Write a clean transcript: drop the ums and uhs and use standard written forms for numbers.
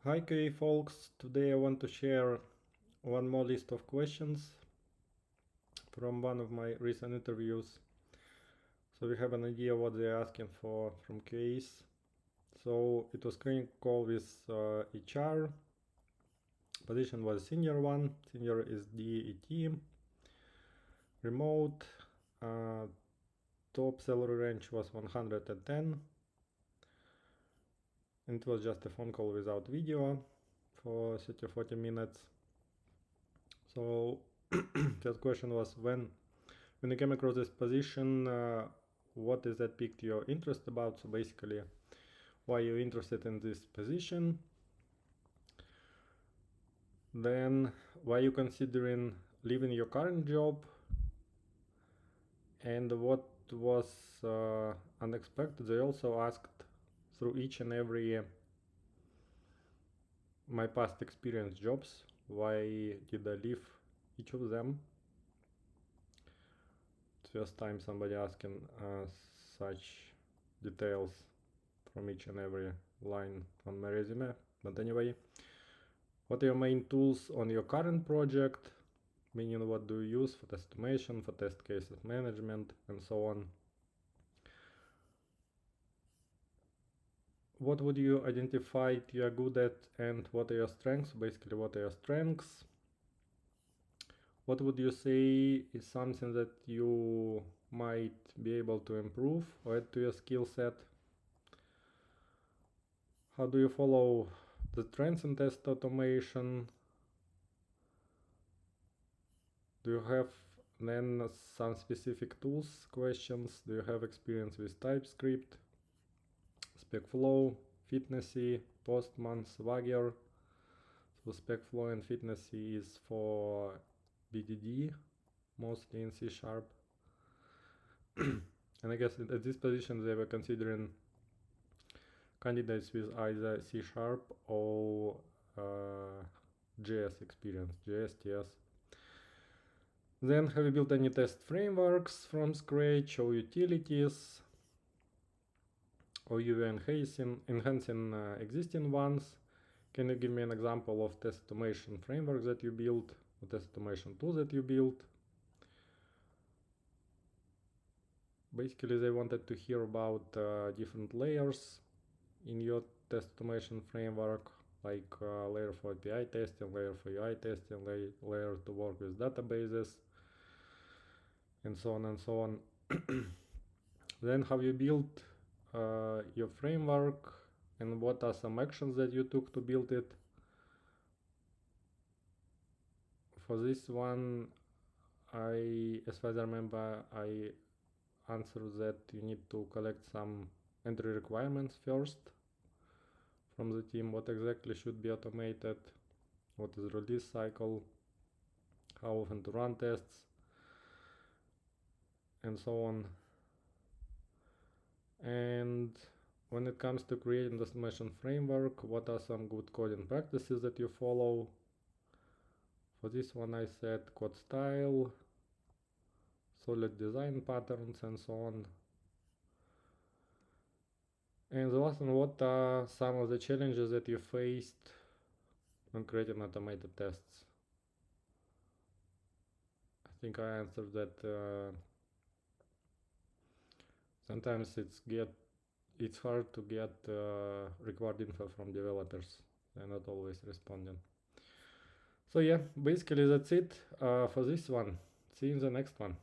Hi QA folks, today I want to share one more list of questions from one of my recent interviews. So we have an idea what they're asking for from QAs. So it was screening call with HR. Position was senior one, senior is DET, remote, top salary range was 110. And it was just a phone call without video for 30-40 minutes. So that question was when you came across this position, what is that piqued your interest about? So basically, why you're interested in this position? Then why you considering leaving your current job? And what was unexpected? They also asked through each and every my past experience jobs, why did I leave each of them? First time somebody asking such details from each and every line on my resume. But anyway, what are your main tools on your current project? Meaning what do you use for test automation, for test cases management, and so on. What would you identify you are good at and what are your strengths? Basically, what are your strengths? What would you say is something that you might be able to improve or add to your skill set? How do you follow the trends in test automation? Do you have then some specific tools questions? Do you have experience with TypeScript, SpecFlow, Fitnessy, Postman, Swagger? So SpecFlow and Fitnessy is for BDD, mostly in C#. And I guess at this position they were considering candidates with either C# or JS experience, JS, TS. Then have you built any test frameworks from scratch or utilities? Or you were enhancing existing ones? Can you give me an example of test automation framework that you built, or test automation tool that you built? Basically, they wanted to hear about different layers in your test automation framework, like layer for API testing, layer for UI testing, layer to work with databases, and so on and so on. Then have you built your framework and what are some actions that you took to build it? For this one, as far as I remember, I answered that you need to collect some entry requirements first from the team, what exactly should be automated, what is release cycle, how often to run tests, and so on. And when it comes to creating the automation framework, what are some good coding practices that you follow? For this one I said code style, solid design patterns, and so on. And the last one, what are some of the challenges that you faced when creating automated tests? I think I answered that. Sometimes it's hard to get required info from developers. They're not always responding. So yeah, basically that's it for this one. See you in the next one.